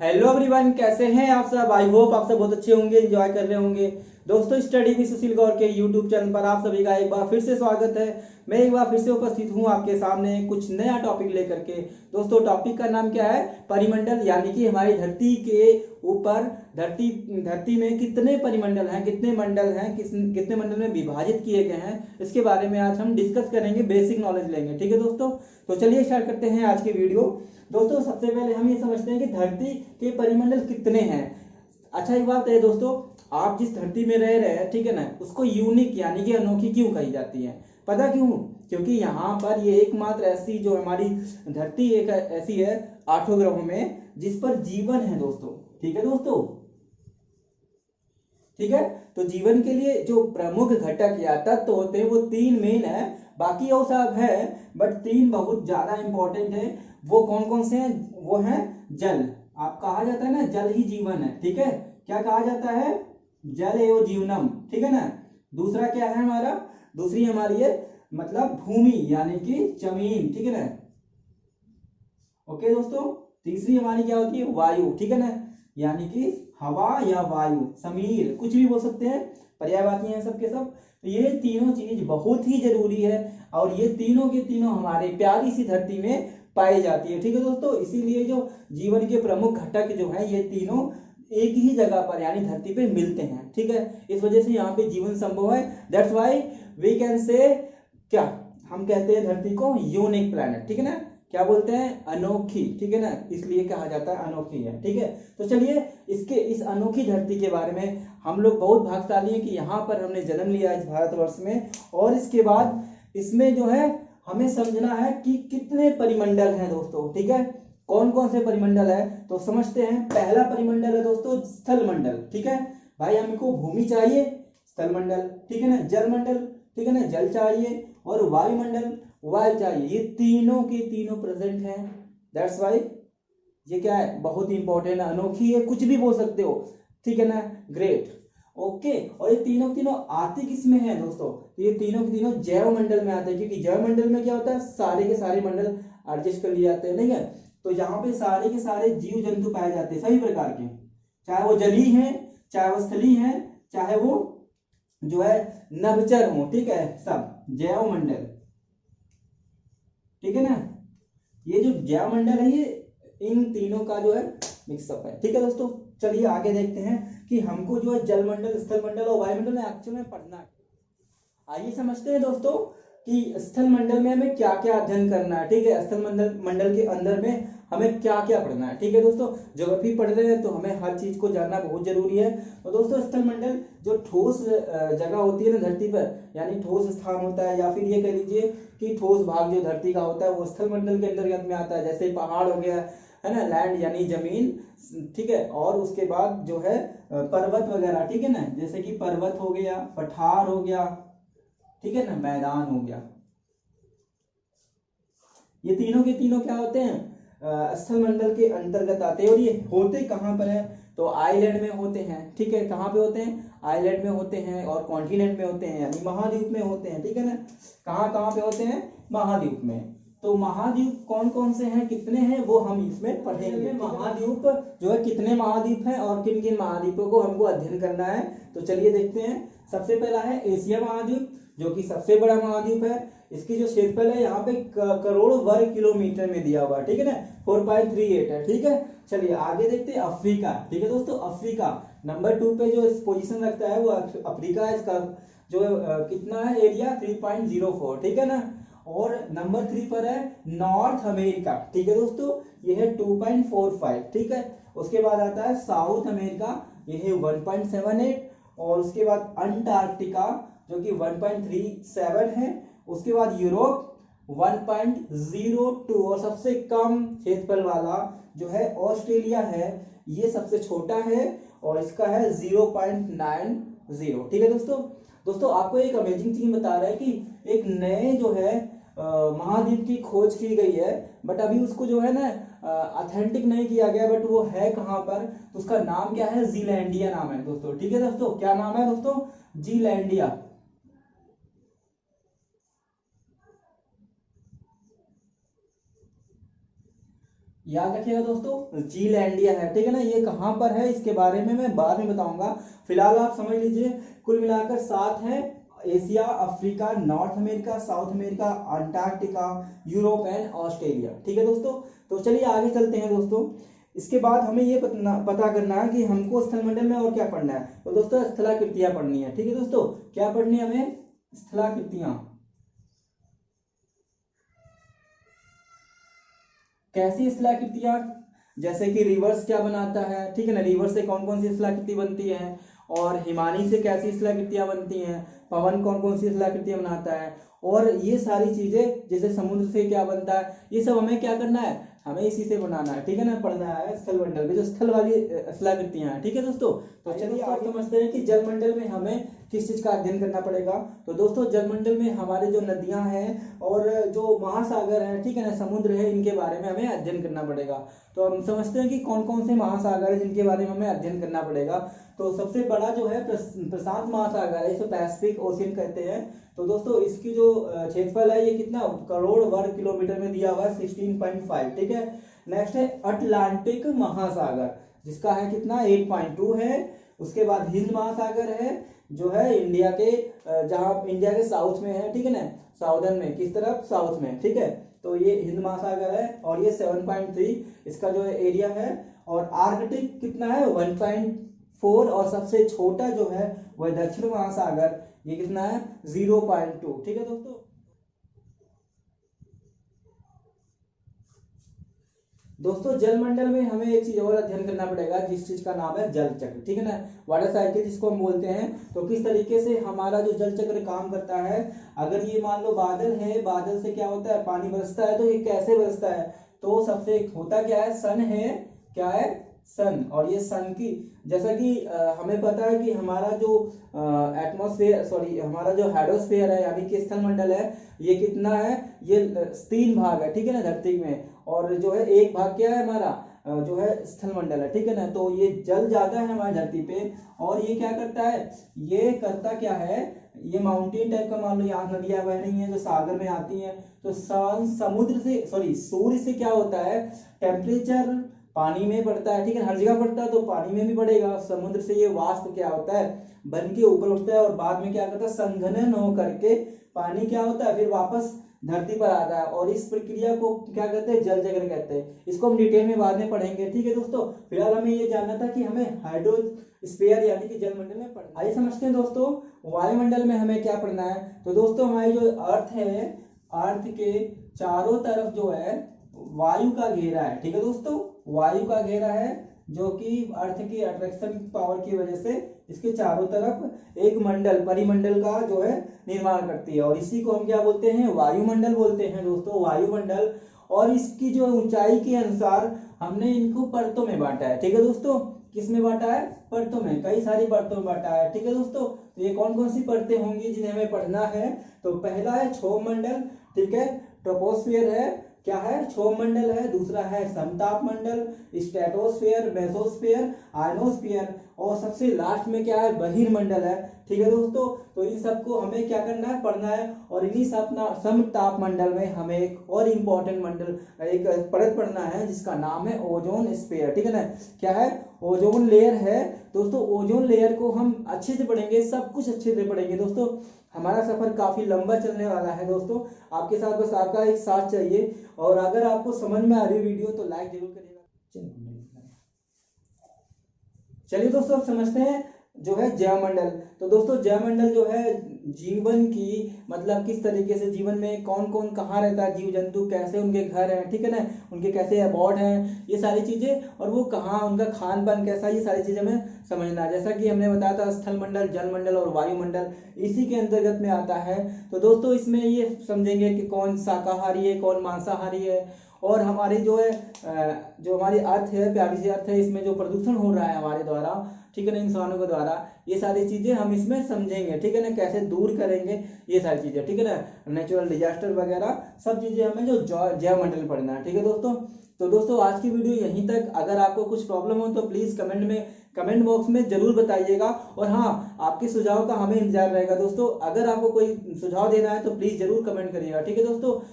Hello everyone, कैसे हैं आप सब। आई होप आप सब बहुत अच्छे होंगे, एंजॉय कर रहे होंगे। दोस्तों, स्टडी विद सुशील गौर के यूट्यूब चैनल पर आप सभी का एक बार फिर से स्वागत है। मैं एक बार फिर से उपस्थित हूं आपके सामने कुछ नया टॉपिक लेकर के। दोस्तों, टॉपिक का नाम क्या है? परिमंडल, यानी कि हमारी धरती के ऊपर धरती धरती में कितने परिमंडल हैं, कितने मंडल हैं, कितने मंडल में विभाजित किए गए हैं, इसके बारे में आज हम डिस्कस करेंगे, बेसिक नॉलेज लेंगे। ठीक है दोस्तों, तो चलिए स्टार्ट करते हैं आज की वीडियो। दोस्तों, सबसे पहले हम ये समझते हैं कि धरती के परिमंडल कितने हैं। अच्छा, एक बात है दोस्तों, आप जिस धरती में रह रहे हैं, ठीक है ना, उसको यूनिक यानी कि अनोखी क्यों कही जाती है? पता क्यों? क्योंकि यहाँ पर ये एकमात्र ऐसी जो हमारी धरती एक ऐसी है 8 ग्रहों में जिस पर जीवन है दोस्तों। ठीक है दोस्तों, ठीक है। तो जीवन के लिए जो प्रमुख घटक या तत्व होते हैं वो 3 मेन है। बाकी और सब है, बट 3 बहुत ज्यादा इंपॉर्टेंट है। वो कौन कौन से हैं? वो है जल। आप कहा जाता है ना, जल ही जीवन है। ठीक है, क्या कहा जाता है? जल एवं जीवनम। ठीक है ना। दूसरा क्या है हमारा? दूसरी हमारी है मतलब भूमि, यानी कि जमीन। ठीक है ना। ओके दोस्तों, तीसरी हमारी क्या होती है? वायु। ठीक है ना, यानी कि हवा या वायु, समीर, कुछ भी बोल सकते हैं, पर्यायवाची हैं सबके सब। तो ये तीनों चीज बहुत ही जरूरी है और ये तीनों के तीनों हमारे प्यारी सी धरती में पाई जाती है। ठीक है दोस्तों, इसीलिए जो जीवन के प्रमुख घटक जो है ये तीनों एक ही जगह पर यानी धरती पे मिलते हैं। ठीक है, इस वजह से यहाँ पे जीवन संभव है। That's why we can say, क्या हम कहते हैं धरती को यूनिक प्लैनेट। ठीक है ना, क्या बोलते हैं? अनोखी। ठीक है ना, इसलिए कहा जाता है अनोखी है। ठीक है, तो चलिए इसके इस अनोखी धरती के बारे में, हम लोग बहुत भाग्यशाली हैं कि यहाँ पर हमने जन्म लिया इस भारतवर्ष में। और इसके बाद इसमें जो है हमें समझना है कि कितने परिमंडल हैं दोस्तों। ठीक है, कौन कौन से परिमंडल है तो समझते हैं। पहला परिमंडल है दोस्तों स्थल मंडल। ठीक है भाई, हमको भूमि चाहिए, स्थल मंडल। ठीक है ना, जल मंडल, ठीक है ना, जल चाहिए, और वायुमंडल, वायु चाहिए। ये तीनों के तीनों प्रेजेंट हैं। दैट्स वाई ये क्या है? बहुत ही इंपॉर्टेंट है, अनोखी है, कुछ भी बोल सकते हो। ठीक है ना, ग्रेट। ओके, और ये तीनों तीनों आते किसमें है दोस्तों? तो ये तीनों के तीनों जैव मंडल में आते हैं, क्योंकि जैव मंडल में क्या होता है? सारे के सारे मंडल एडजस्ट कर लिए जाते हैं। ठीक है, तो यहाँ पे सारे के सारे जीव जंतु पाए जाते हैं सभी प्रकार के, चाहे वो जली हैं, चाहे वो स्थली हैं, चाहे वो जो है नभचर हो। ठीक है, सब जैव मंडल। ठीक है ना, ये जो जैव मंडल है ये इन तीनों का जो है मिक्सअप है। ठीक है दोस्तों, चलिए आगे देखते हैं कि हमको जो है जल मंडल, स्थल मंडल और वायुमंडल में एक्चुअल में पढ़ना है। आइए समझते हैं दोस्तों कि स्थल मंडल में हमें क्या क्या अध्ययन करना है। ठीक है, स्थल मंडल मंडल के अंदर में हमें क्या क्या पढ़ना है। ठीक है दोस्तों, ज्योग्राफी पढ़ रहे हैं तो हमें हर चीज को जानना बहुत जरूरी है। तो दोस्तों, स्थल मंडल जो ठोस जगह होती है ना धरती पर, यानी ठोस स्थान होता है, या फिर ये कह लीजिए कि ठोस भाग जो धरती का होता है वो स्थल मंडल के अंतर्गत में आता है। जैसे पहाड़ हो गया, है ना, लैंड यानी जमीन। ठीक है, और उसके बाद जो है पर्वत वगैरह। ठीक है ना, जैसे कि पर्वत हो गया, पठार हो गया, ठीक है ना, मैदान हो गया। ये तीनों के तीनों क्या होते हैं? स्थल मंडल के अंतर्गत आते हैं। और ये होते कहाँ पर है? तो आइलैंड में होते हैं। ठीक है, कहाँ पे होते हैं? आइलैंड में होते हैं, और कॉन्टिनेंट में होते हैं, यानी महाद्वीप में होते हैं। ठीक है ना, कहाँ कहाँ पे होते हैं? महाद्वीप में। तो महाद्वीप कौन कौन से हैं, कितने हैं, वो हम इसमें पढ़ेंगे। महाद्वीप जो है कितने महाद्वीप हैं और किन किन महाद्वीपों को हमको अध्ययन करना है, तो चलिए देखते हैं। सबसे पहला है एशिया महाद्वीप, जो कि सबसे बड़ा महाद्वीप है। इसकी जो क्षेत्रफल है यहाँ पे करोड़ वर्ग किलोमीटर में दिया हुआ है। ठीक है ना, 4.38 है। ठीक है, चलिए आगे देखते हैं अफ्रीका। ठीक है दोस्तों, अफ्रीका नंबर 2 पे जो पोजीशन रखता है वो अफ्रीका है। इसका जो कितना है एरिया? 3.04। ठीक है ना, और नंबर 3 पर है नॉर्थ अमेरिका। ठीक है दोस्तों, ये है 2.45। ठीक है, उसके बाद आता है साउथ अमेरिका, ये है 1.78। और उसके बाद अंटार्कटिका जो कि 1.37 है। उसके बाद यूरोप 1.02, और सबसे कम क्षेत्रफल वाला जो है ऑस्ट्रेलिया है, ये सबसे छोटा है और इसका है 0.90। ठीक है दोस्तों, दोस्तों आपको एक अमेजिंग चीज बता रहा है कि एक नए जो है महाद्वीप की खोज की गई है, बट अभी उसको जो है ना ऑथेंटिक नहीं किया गया, बट वो है कहाँ पर? तो उसका नाम क्या है? जीलैंडिया नाम है दोस्तों। ठीक है दोस्तों, क्या नाम है दोस्तों? जीलैंडिया। याद रखिएगा दोस्तों, जीलैंडिया है, ठीक है ना। ये कहाँ पर है इसके बारे में मैं बाद में बताऊंगा। फिलहाल आप समझ लीजिए कुल मिलाकर 7 है: Asia, Africa, north America, south America, Antarctica, Europe and Australia. ठीक है दोस्तों, तो चलिए आगे चलते हैं दोस्तों। इसके बाद हमें ये पता करना है कि हमको स्थलमंडल में और क्या पढ़ना है। तो दोस्तों स्थलाकृतियां पढ़नी है। ठीक है दोस्तों, क्या पढ़नी है हमें? स्थलाकृतियां। कैसी स्थलाकृतियां? जैसे कि रिवर्स क्या बनाता है, ठीक है ना, रिवर्स से कौन कौन सी स्थलाकृति बनती है, और हिमानी से कैसी स्थलाकृतियां बनती हैं, पवन कौन कौन सी स्थलाकृतियां बनाता है, और ये सारी चीजें, जैसे समुद्र से क्या बनता है, ये सब हमें क्या करना है, हमें इसी से बनाना है। ठीक है ना, पढ़ना है स्थलमंडल में जो स्थल वाली स्थलाकृतियां हैं। ठीक है दोस्तों, तो चलिए आगे समझते हैं कि जलमंडल में हमें किस चीज का अध्ययन करना पड़ेगा। तो दोस्तों जलमंडल में हमारे जो नदियां हैं और जो महासागर है, ठीक है ना, समुद्र है, इनके बारे में हमें अध्ययन करना पड़ेगा। तो हम समझते हैं कि कौन कौन से महासागर है जिनके बारे में हमें अध्ययन करना पड़ेगा। तो सबसे बड़ा जो है प्रशांत महासागर है, इसे पैसिफिक ओशियन कहते हैं। तो दोस्तों इसकी जो क्षेत्रफल है ये कितना करोड़ वर्ग किलोमीटर में दिया हुआ है, 16.5। ठीक है। नेक्स्ट है अटलांटिक महासागर, जिसका है कितना 8.2 है। उसके बाद हिंद महासागर है, जो है इंडिया के जहां इंडिया के साउथ में है, ठीक है ना, साउदर्न में, किस तरफ, साउथ में। ठीक है, तो ये हिंद महासागर है और ये 7.3 इसका जो है एरिया है। और आर्कटिक कितना है 1.4, और सबसे छोटा जो है वह दक्षिण महासागर, ये कितना है 0.2। ठीक है दोस्तों, दोस्तों जलमंडल में हमें एक चीज और अध्ययन करना पड़ेगा, जिस चीज का नाम है जल चक्र। ठीक है ना, वाटर साइकिल जिसको हम बोलते हैं। तो किस तरीके से हमारा जो जल चक्र काम करता है। अगर ये मान लो बादल है, बादल से क्या होता है, पानी बरसता है, तो ये कैसे बरसता है, तो सबसे होता क्या है, सन है, क्या है, सन। और ये सन की, जैसा कि हमें पता है कि हमारा जो एटमॉस्फेयर, सॉरी, हमारा जो हेडोस्फेयर है यानी कि स्थलमंडल है, ये कितना है, ये 3 भाग है, ठीक है ना, धरती में। और जो है 1 भाग क्या है हमारा, जो है स्थलमंडल है। ठीक है ना, तो ये जल ज्यादा है हमारी धरती पे, और ये क्या करता है, ये करता क्या है, ये माउंटेन टाइप का, मान लो यहाँ नदियां बह रही हैं जो सागर में आती हैं, तो समुद्र से, सॉरी, सूर्य से क्या होता है, टेम्परेचर पानी में बढ़ता है। ठीक है, हर जगह बढ़ता है तो पानी में भी बढ़ेगा। समुद्र से ये वाष्प क्या होता है, बन के ऊपर उठता है, और बाद में क्या करता है, संघनन हो करके पानी क्या होता है, फिर वापस धरती पर आता है। और इस प्रक्रिया को क्या कहते हैं, जल चक्र कहते हैं। इसको हम डिटेल में बाद में पढ़ेंगे। ठीक है दोस्तों, फिलहाल हमें ये जानना था कि हमें हाइड्रोस्फीयर यानी कि जलमंडल में पढ़ना। आइए समझते हैं दोस्तों वायुमंडल में हमें क्या पढ़ना है। तो दोस्तों हमारी जो अर्थ है, अर्थ के चारों तरफ जो है वायु का घेरा है। ठीक है दोस्तों, वायु का घेरा है, जो कि अर्थ की अट्रैक्शन पावर की वजह से इसके चारों तरफ एक मंडल, परिमंडल का जो है निर्माण करती है, और इसी को हम क्या बोलते हैं, वायुमंडल बोलते हैं दोस्तों, वायुमंडल। और इसकी जो ऊंचाई के अनुसार हमने इनको परतों में बांटा है। ठीक है दोस्तों, किस में बांटा है, परतों में, कई सारी परतों में बांटा है। ठीक है दोस्तों, तो ये कौन कौन सी परतें होंगी जिन्हें हमें पढ़ना है। तो पहला है क्षोभ मंडल, ठीक है, ट्रोपोस्फियर है, क्या है, क्षोभ मंडल है। दूसरा है समताप मंडल, स्ट्रेटोस्फियर, मेसोस्फियर, आयनोस्फियर, और सबसे लास्ट में क्या है, बहिर्मंडल है। ठीक है दोस्तों, तो इन सबको हमें क्या करना है, पढ़ना है। और इन्हीं समताप मंडल में हमें एक और इम्पोर्टेंट मंडल, एक परत पढ़ना है जिसका नाम है ओजोन स्फीयर। ठीक है ना, क्या है, ओजोन लेयर है दोस्तों। ओजोन लेयर को हम अच्छे से पढ़ेंगे, सब कुछ अच्छे से पढ़ेंगे दोस्तों। हमारा सफर काफी लंबा चलने वाला है दोस्तों, आपके साथ बस आपका एक साथ चाहिए। और अगर आपको समझ में आ रही वीडियो तो लाइक जरूर करिएगा। चलिए दोस्तों अब समझते हैं जो है जैवमंडल। तो दोस्तों जैवमंडल जो है जीवन की, मतलब किस तरीके से जीवन में कौन कौन कहाँ रहता है, जीव जंतु कैसे उनके घर हैं, ठीक है ना, उनके कैसे अबॉर्ड हैं, ये सारी चीजें, और वो कहाँ, उनका खान पान कैसा, ये सारी चीजें हमें समझना है। जैसा कि हमने बताया था स्थल मंडल, जल मंडल और वायुमंडल इसी के अंतर्गत में आता है। तो दोस्तों इसमें ये समझेंगे कि कौन शाकाहारी है, कौन मांसाहारी है, और हमारी जो है जो हमारी अर्थ है, प्यारी सी अर्थ है, इसमें जो प्रदूषण हो रहा है हमारे द्वारा, ठीक है ना, इंसानों के द्वारा, ये सारी चीजें हम इसमें समझेंगे। ठीक है ना, कैसे दूर करेंगे ये सारी चीजें, ठीक है ना, नेचुरल डिजास्टर वगैरह सब चीजें हमें जो जैव मंडल पढ़ना है। ठीक है दोस्तों, तो दोस्तों आज की वीडियो यहीं तक। अगर आपको कुछ प्रॉब्लम हो तो प्लीज कमेंट बॉक्स में जरूर बताइएगा। और हाँ, आपके सुझाव का हमें इंतजार रहेगा दोस्तों। अगर आपको कोई सुझाव देना है तो प्लीज जरूर कमेंट करिएगा। ठीक है दोस्तों।